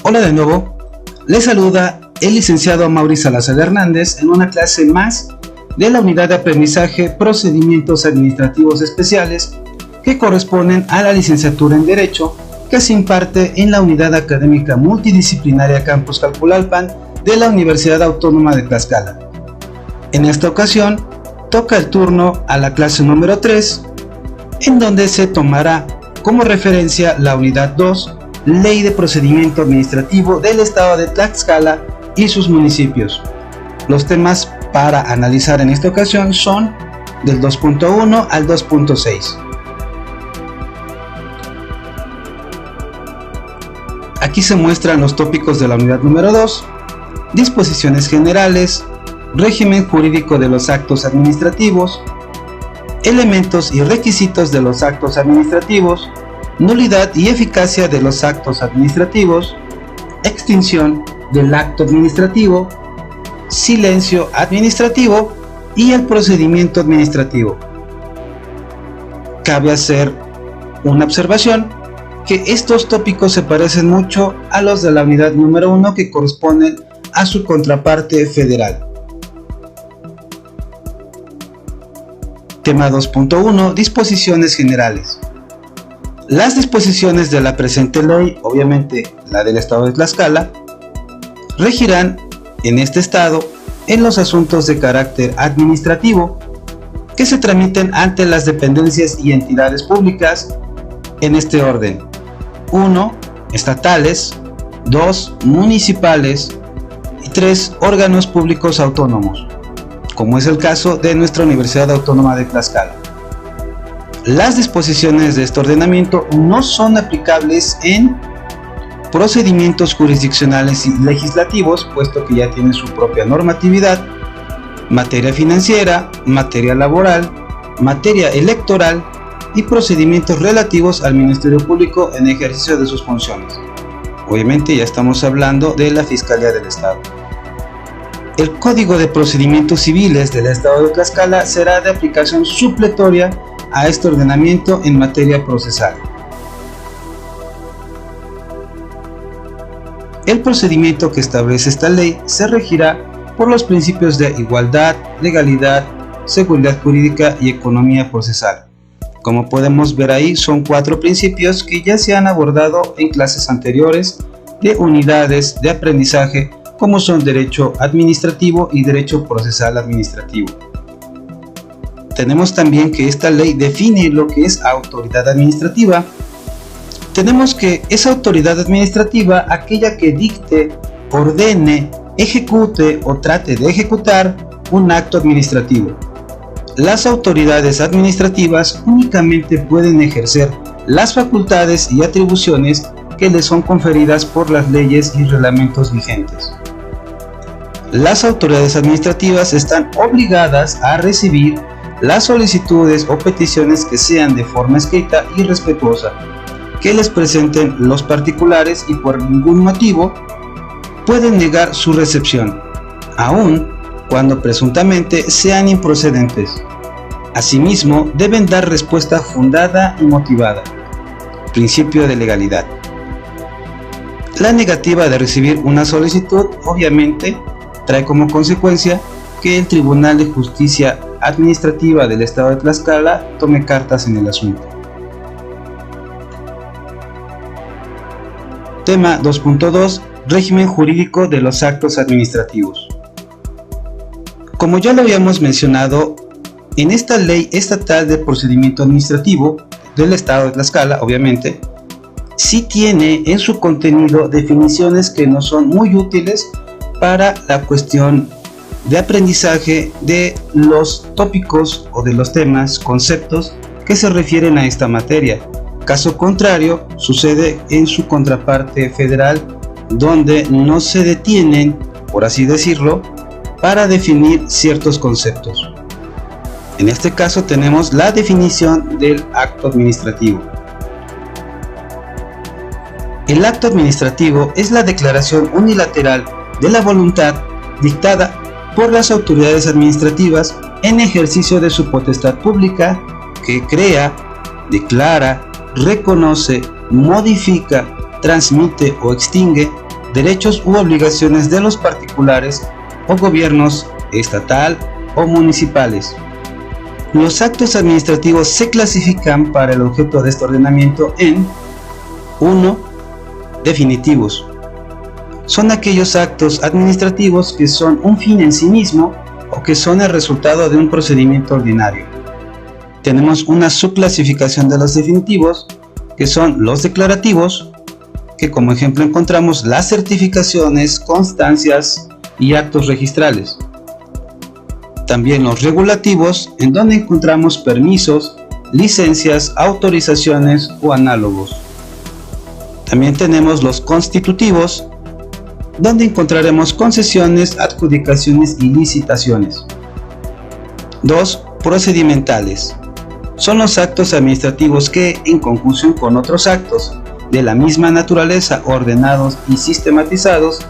Hola de nuevo, les saluda el licenciado Mauricio Salazar Hernández en una clase más de la unidad de aprendizaje Procedimientos Administrativos Especiales que corresponden a la licenciatura en Derecho que se imparte en la Unidad Académica Multidisciplinaria Campus Calpulalpan de la Universidad Autónoma de Tlaxcala. En esta ocasión toca el turno a la clase número 3, en donde se tomará como referencia la unidad 2, Ley de Procedimiento Administrativo del Estado de Tlaxcala y sus municipios. Los temas para analizar en esta ocasión son del 2.1 al 2.6. Aquí se muestran los tópicos de la unidad número 2, disposiciones generales, régimen jurídico de los actos administrativos, elementos y requisitos de los actos administrativos, nulidad y eficacia de los actos administrativos, extinción del acto administrativo, silencio administrativo y el procedimiento administrativo. Cabe hacer una observación que estos tópicos se parecen mucho a los de la unidad número 1 que corresponden a su contraparte federal. Tema 2.1. Disposiciones generales. Las disposiciones de la presente ley, obviamente la del Estado de Tlaxcala, regirán en este estado en los asuntos de carácter administrativo que se tramiten ante las dependencias y entidades públicas en este orden: 1. Estatales, 2. Municipales y 3. Órganos públicos autónomos, como es el caso de nuestra Universidad Autónoma de Tlaxcala. Las disposiciones de este ordenamiento no son aplicables en procedimientos jurisdiccionales y legislativos, puesto que ya tienen su propia normatividad, materia financiera, materia laboral, materia electoral y procedimientos relativos al Ministerio Público en ejercicio de sus funciones. Obviamente ya estamos hablando de la Fiscalía del Estado. El Código de Procedimientos Civiles del Estado de Tlaxcala será de aplicación supletoria a este ordenamiento en materia procesal. El procedimiento que establece esta ley se regirá por los principios de igualdad, legalidad, seguridad jurídica y economía procesal. Como podemos ver ahí, son 4 principios que ya se han abordado en clases anteriores de unidades de aprendizaje, como son derecho administrativo y derecho procesal administrativo. Tenemos también que esta ley define lo que es autoridad administrativa. Tenemos que esa autoridad administrativa, aquella que dicte, ordene, ejecute o trate de ejecutar un acto administrativo. Las autoridades administrativas únicamente pueden ejercer las facultades y atribuciones que les son conferidas por las leyes y reglamentos vigentes. Las autoridades administrativas están obligadas a recibir las solicitudes o peticiones que sean de forma escrita y respetuosa, que les presenten los particulares y por ningún motivo pueden negar su recepción, aun cuando presuntamente sean improcedentes. Asimismo, deben dar respuesta fundada y motivada. Principio de legalidad. La negativa de recibir una solicitud, obviamente, trae como consecuencia que el Tribunal de Justicia Administrativa del Estado de Tlaxcala tome cartas en el asunto. Tema 2.2. Régimen jurídico de los actos administrativos. Como ya lo habíamos mencionado, en esta Ley Estatal de Procedimiento Administrativo del Estado de Tlaxcala, obviamente, sí tiene en su contenido definiciones que nos son muy útiles para la cuestión de aprendizaje de los tópicos o de los temas, conceptos que se refieren a esta materia. Caso contrario, sucede en su contraparte federal, donde no se detienen, por así decirlo, para definir ciertos conceptos. En este caso tenemos la definición del acto administrativo. El acto administrativo es la declaración unilateral de la voluntad dictada por las autoridades administrativas en ejercicio de su potestad pública que crea, declara, reconoce, modifica, transmite o extingue derechos u obligaciones de los particulares o gobiernos estatal o municipales. Los actos administrativos se clasifican para el objeto de este ordenamiento en 1. Definitivos. Son aquellos actos administrativos que son un fin en sí mismo o que son el resultado de un procedimiento ordinario. Tenemos una subclasificación de los definitivos, que son los declarativos, que como ejemplo encontramos las certificaciones, constancias y actos registrales. También los regulativos, en donde encontramos permisos, licencias, autorizaciones o análogos. También tenemos los constitutivos, donde encontraremos concesiones, adjudicaciones y licitaciones. 2. Procedimentales. Son los actos administrativos que, en conjunción con otros actos de la misma naturaleza ordenados y sistematizados,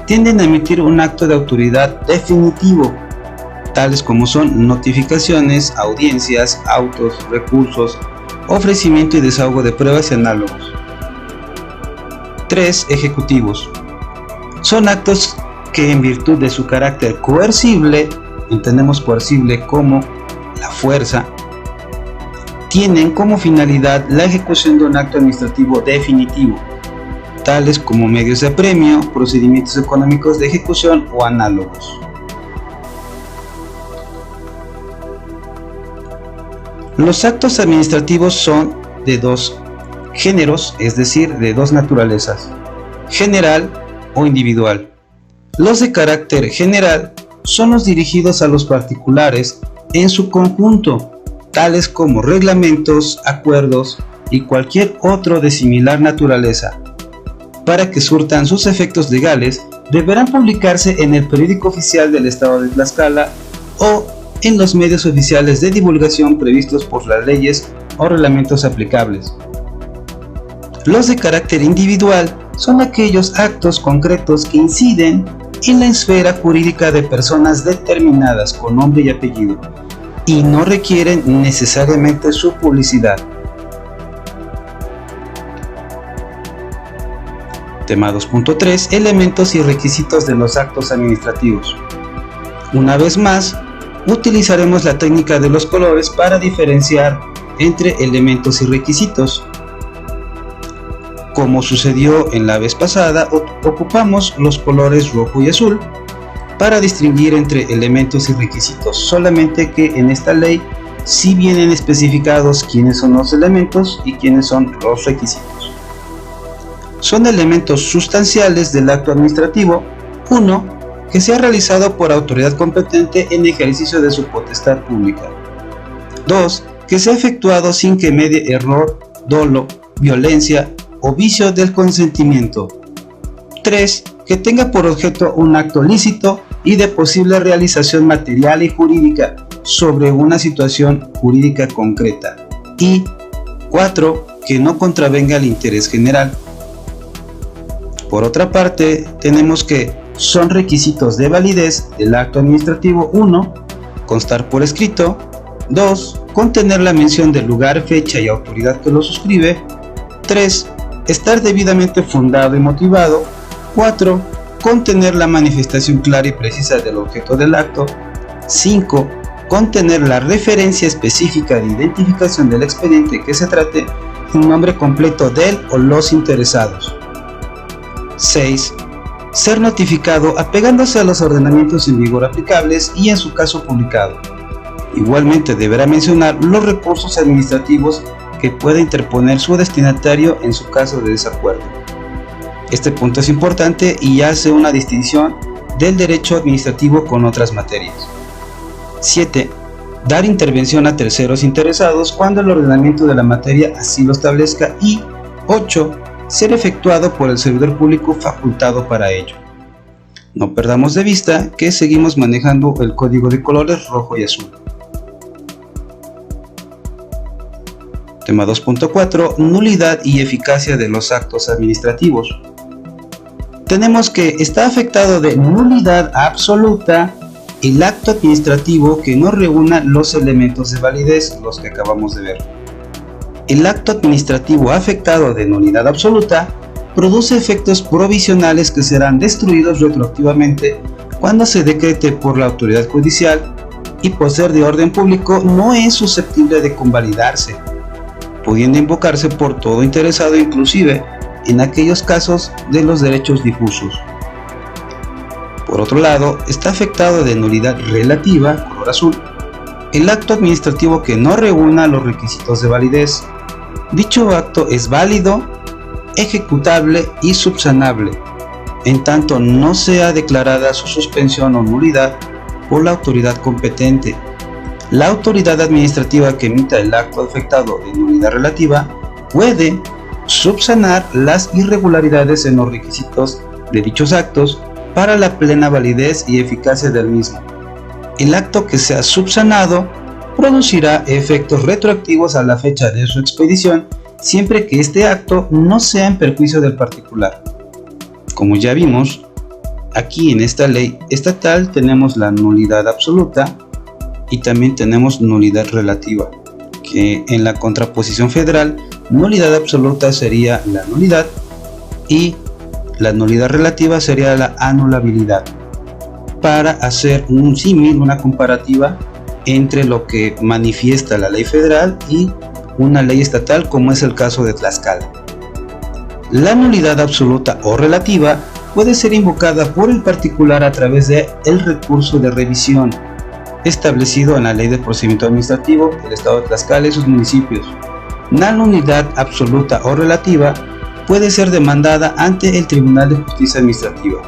tienden a emitir un acto de autoridad definitivo, tales como son notificaciones, audiencias, autos, recursos, ofrecimiento y desahogo de pruebas y análogos. 3. Ejecutivos. Son actos que, en virtud de su carácter coercible, entendemos coercible como la fuerza, tienen como finalidad la ejecución de un acto administrativo definitivo, tales como medios de apremio, procedimientos económicos de ejecución o análogos. Los actos administrativos son de dos géneros, es decir, de dos naturalezas: general o individual. Los de carácter general son los dirigidos a los particulares en su conjunto, tales como reglamentos, acuerdos y cualquier otro de similar naturaleza. Para que surtan sus efectos legales, deberán publicarse en el Periódico Oficial del Estado de Tlaxcala o en los medios oficiales de divulgación previstos por las leyes o reglamentos aplicables. Los de carácter individual son aquellos actos concretos que inciden en la esfera jurídica de personas determinadas con nombre y apellido y no requieren necesariamente su publicidad. Tema 2.3. Elementos y requisitos de los actos administrativos. Una vez más, utilizaremos la técnica de los colores para diferenciar entre elementos y requisitos. Como sucedió en la vez pasada, ocupamos los colores rojo y azul para distinguir entre elementos y requisitos, solamente que en esta ley sí vienen especificados quiénes son los elementos y quiénes son los requisitos. Son elementos sustanciales del acto administrativo: 1. Que sea realizado por autoridad competente en ejercicio de su potestad pública. 2. Que sea efectuado sin que medie error, dolo, violencia o vicio del consentimiento. 3. Que tenga por objeto un acto lícito y de posible realización material y jurídica sobre una situación jurídica concreta. Y 4. Que no contravenga el interés general. Por otra parte, tenemos que son requisitos de validez del acto administrativo: 1. Constar por escrito. 2. Contener la mención del lugar, fecha y autoridad que lo suscribe. 3. Estar debidamente fundado y motivado. 4. Contener la manifestación clara y precisa del objeto del acto. 5. Contener la referencia específica de identificación del expediente que se trate, un nombre completo del o los interesados. 6. Ser notificado apegándose a los ordenamientos en vigor aplicables y en su caso publicado. Igualmente deberá mencionar los recursos administrativos que pueda interponer su destinatario en su caso de desacuerdo. Este punto es importante y hace una distinción del derecho administrativo con otras materias. 7. Dar intervención a terceros interesados cuando el ordenamiento de la materia así lo establezca. Y 8. Ser efectuado por el servidor público facultado para ello. No perdamos de vista que seguimos manejando el código de colores rojo y azul. Tema 2.4. Nulidad y eficacia de los actos administrativos. Tenemos que está afectado de nulidad absoluta el acto administrativo que no reúna los elementos de validez, los que acabamos de ver. El acto administrativo afectado de nulidad absoluta produce efectos provisionales que serán destruidos retroactivamente cuando se decrete por la autoridad judicial y por ser de orden público no es susceptible de convalidarse, pudiendo invocarse por todo interesado, inclusive en aquellos casos de los derechos difusos. Por otro lado, está afectado de nulidad relativa, color azul, el acto administrativo que no reúna los requisitos de validez. Dicho acto es válido, ejecutable y subsanable, en tanto no sea declarada su suspensión o nulidad por la autoridad competente. La autoridad administrativa que emita el acto afectado de nulidad relativa puede subsanar las irregularidades en los requisitos de dichos actos para la plena validez y eficacia del mismo. El acto que sea subsanado producirá efectos retroactivos a la fecha de su expedición, siempre que este acto no sea en perjuicio del particular. Como ya vimos, aquí en esta ley estatal tenemos la nulidad absoluta y también tenemos nulidad relativa, que en la contraposición federal, nulidad absoluta sería la nulidad y la nulidad relativa sería la anulabilidad, para hacer un símil, una comparativa entre lo que manifiesta la ley federal y una ley estatal, como es el caso de Tlaxcala. La nulidad absoluta o relativa puede ser invocada por el particular a través de el recurso de revisión establecido en la Ley de Procedimiento Administrativo del Estado de Tlaxcala y sus municipios. La nulidad absoluta o relativa puede ser demandada ante el Tribunal de Justicia Administrativa.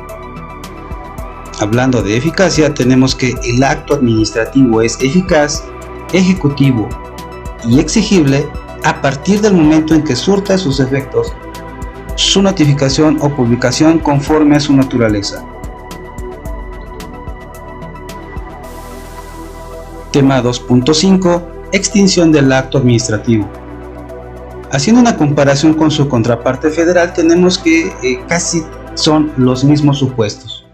Hablando de eficacia, tenemos que el acto administrativo es eficaz, ejecutivo y exigible a partir del momento en que surta sus efectos su notificación o publicación conforme a su naturaleza. Tema 2.5. Extinción del acto administrativo. Haciendo una comparación con su contraparte federal, tenemos que casi son los mismos supuestos.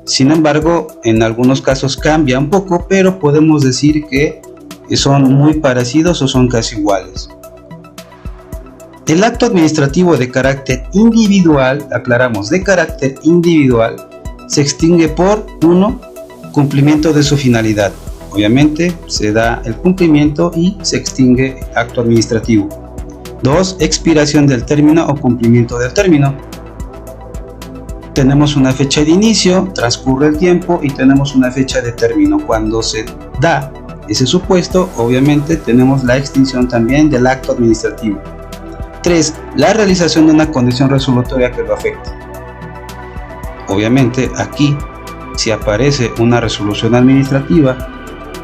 Sin embargo, en algunos casos cambia un poco, pero podemos decir que son muy parecidos o son casi iguales. El acto administrativo de carácter individual, aclaramos, de carácter individual, se extingue por 1. Cumplimiento de su finalidad. Obviamente se da el cumplimiento y se extingue acto administrativo. 2. Expiración del término o cumplimiento del término. Tenemos una fecha de inicio, transcurre el tiempo y tenemos una fecha de término. Cuando se da ese supuesto, obviamente tenemos la extinción también del acto administrativo. 3. La realización de una condición resolutoria que lo afecte. Obviamente aquí, si aparece una resolución administrativa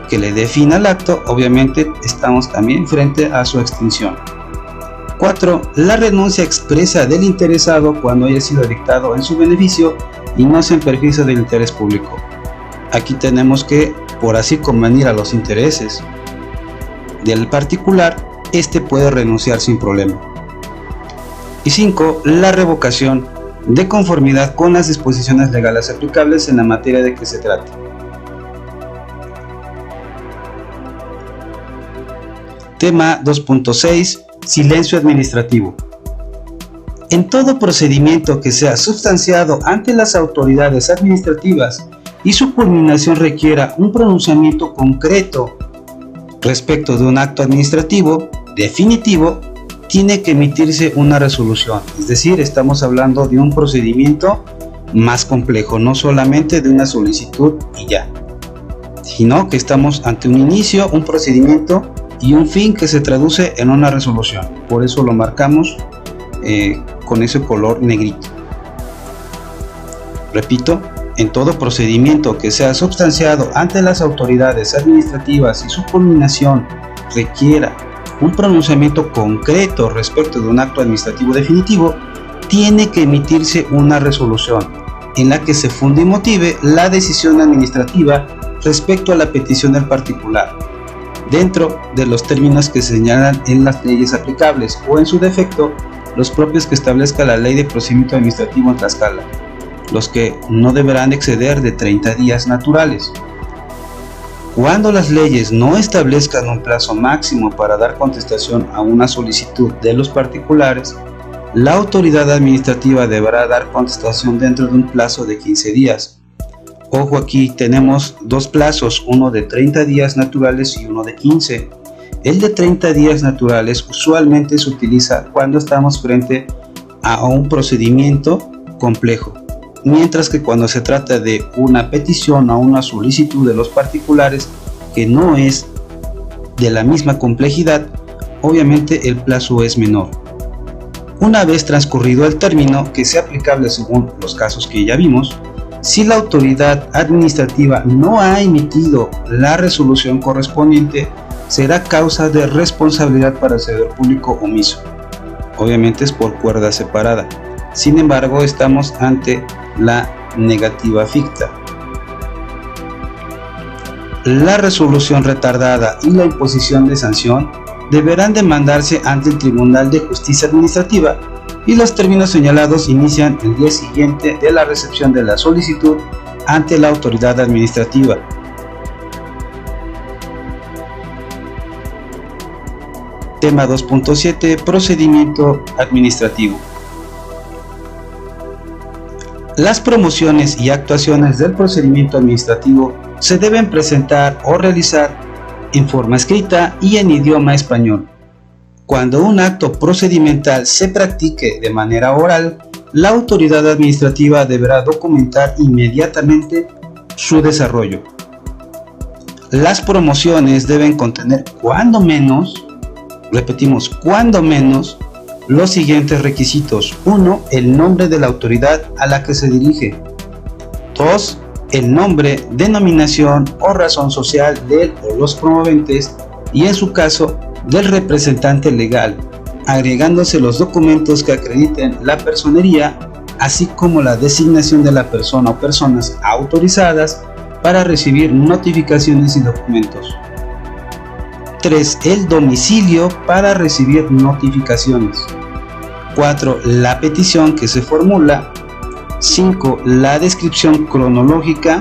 que le defina el acto, obviamente estamos también frente a su extinción. 4. La renuncia expresa del interesado cuando haya sido dictado en su beneficio y no sea en perjuicio del interés público. Aquí tenemos que, por así convenir a los intereses del particular, este puede renunciar sin problema. Y 5. La revocación de conformidad con las disposiciones legales aplicables en la materia de que se trate. Tema 2.6. Silencio administrativo. En todo procedimiento que sea sustanciado ante las autoridades administrativas y su culminación requiera un pronunciamiento concreto respecto de un acto administrativo definitivo, tiene que emitirse una resolución. Es decir, estamos hablando de un procedimiento más complejo, no solamente de una solicitud y ya, sino que estamos ante un inicio, un procedimiento y un fin que se traduce en una resolución. Por eso lo marcamos con ese color negrito. Repito, en todo procedimiento que sea sustanciado ante las autoridades administrativas y su culminación requiera un pronunciamiento concreto respecto de un acto administrativo definitivo, tiene que emitirse una resolución en la que se funde y motive la decisión administrativa respecto a la petición del particular, dentro de los términos que se señalan en las leyes aplicables o, en su defecto, los propios que establezca la Ley de Procedimiento Administrativo en Tlaxcala, los que no deberán exceder de 30 días naturales. Cuando las leyes no establezcan un plazo máximo para dar contestación a una solicitud de los particulares, la autoridad administrativa deberá dar contestación dentro de un plazo de 15 días. Ojo, aquí tenemos dos plazos, uno de 30 días naturales y uno de 15. El de 30 días naturales usualmente se utiliza cuando estamos frente a un procedimiento complejo, mientras que cuando se trata de una petición o una solicitud de los particulares que no es de la misma complejidad, obviamente el plazo es menor. Una vez transcurrido el término, que sea aplicable según los casos que ya vimos, si la autoridad administrativa no ha emitido la resolución correspondiente, será causa de responsabilidad para el servidor público omiso. Obviamente es por cuerda separada. Sin embargo, estamos ante la negativa ficta. La resolución retardada y la imposición de sanción deberán demandarse ante el Tribunal de Justicia Administrativa y los términos señalados inician el día siguiente de la recepción de la solicitud ante la autoridad administrativa. Tema 2.7. Procedimiento administrativo. Las promociones y actuaciones del procedimiento administrativo se deben presentar o realizar en forma escrita y en idioma español. Cuando un acto procedimental se practique de manera oral, la autoridad administrativa deberá documentar inmediatamente su desarrollo. Las promociones deben contener cuando menos, repetimos, cuando menos, los siguientes requisitos. 1. El nombre de la autoridad a la que se dirige. 2. El nombre, denominación o razón social del o los promoventes y en su caso del representante legal, agregándose los documentos que acrediten la personería, así como la designación de la persona o personas autorizadas para recibir notificaciones y documentos. 3. El domicilio para recibir notificaciones. 4. La petición que se formula. 5. La descripción cronológica,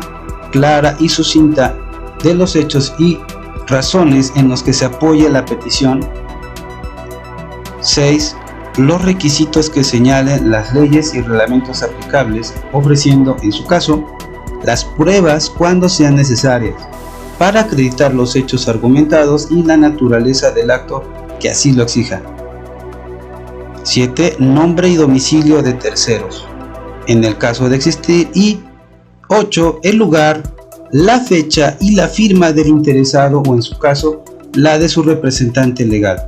clara y sucinta de los hechos y razones en los que se apoya la petición. 6. Los requisitos que señalen las leyes y reglamentos aplicables, ofreciendo, en su caso, las pruebas cuando sean necesarias, para acreditar los hechos argumentados y la naturaleza del acto que así lo exija. 7. Nombre y domicilio de terceros, en el caso de existir, y 8. El lugar, la fecha y la firma del interesado o en su caso la de su representante legal.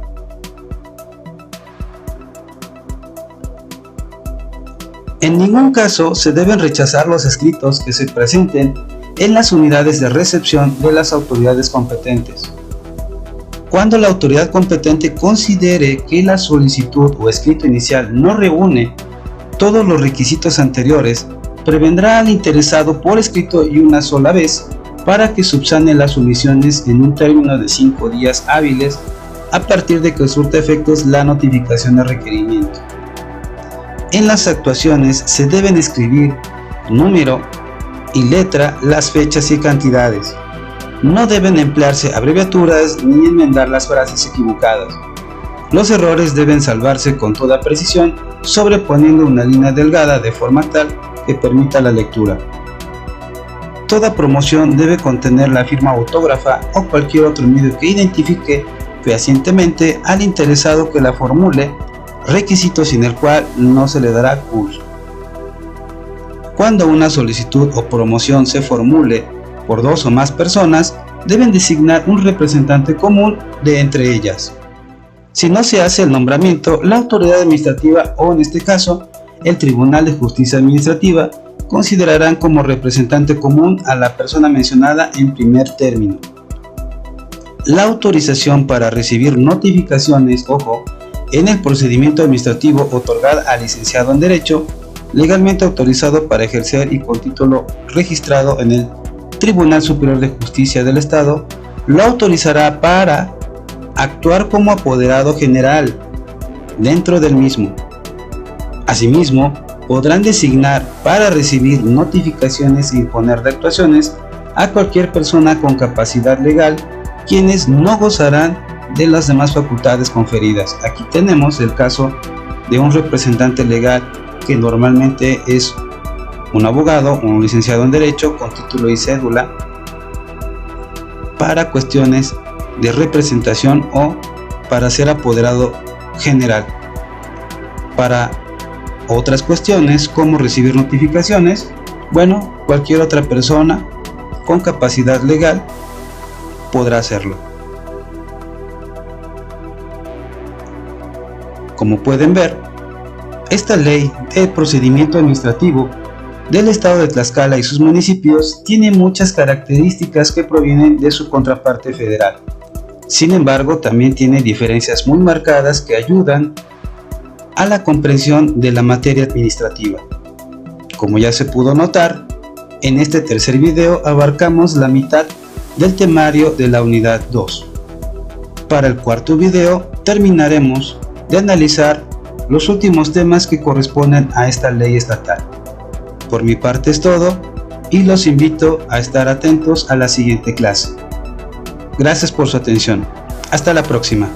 En ningún caso se deben rechazar los escritos que se presenten en las unidades de recepción de las autoridades competentes. Cuando la autoridad competente considere que la solicitud o escrito inicial no reúne todos los requisitos anteriores, prevendrá al interesado por escrito y una sola vez para que subsane las omisiones en un término de 5 días hábiles a partir de que surta efectos la notificación de requerimiento. En las actuaciones se deben escribir número y letra, las fechas y cantidades. No deben emplearse abreviaturas ni enmendar las frases equivocadas. Los errores deben salvarse con toda precisión, sobreponiendo una línea delgada de forma tal que permita la lectura. Toda promoción debe contener la firma autógrafa o cualquier otro medio que identifique fehacientemente al interesado que la formule, requisito sin el cual no se le dará curso. Cuando una solicitud o promoción se formule por 2 o más personas, deben designar un representante común de entre ellas. Si no se hace el nombramiento, la autoridad administrativa o en este caso el Tribunal de Justicia Administrativa considerarán como representante común a la persona mencionada en primer término. La autorización para recibir notificaciones, ojo, en el procedimiento administrativo otorgada al licenciado en Derecho, legalmente autorizado para ejercer y con título registrado en el Tribunal Superior de Justicia del Estado, lo autorizará para actuar como apoderado general dentro del mismo. Asimismo, podrán designar para recibir notificaciones e imponer de actuaciones a cualquier persona con capacidad legal, quienes no gozarán de las demás facultades conferidas. Aquí tenemos el caso de un representante legal que normalmente es un abogado o un licenciado en Derecho con título y cédula para cuestiones de representación o para ser apoderado general. Para otras cuestiones como recibir notificaciones, bueno, cualquier otra persona con capacidad legal podrá hacerlo. Como pueden ver, esta ley de procedimiento administrativo del estado de Tlaxcala y sus municipios tiene muchas características que provienen de su contraparte federal. Sin embargo, también tiene diferencias muy marcadas que ayudan a la comprensión de la materia administrativa. Como ya se pudo notar, en este tercer video abarcamos la mitad del temario de la unidad 2. Para el cuarto video terminaremos de analizar los últimos temas que corresponden a esta ley estatal. Por mi parte es todo y los invito a estar atentos a la siguiente clase. Gracias por su atención. Hasta la próxima.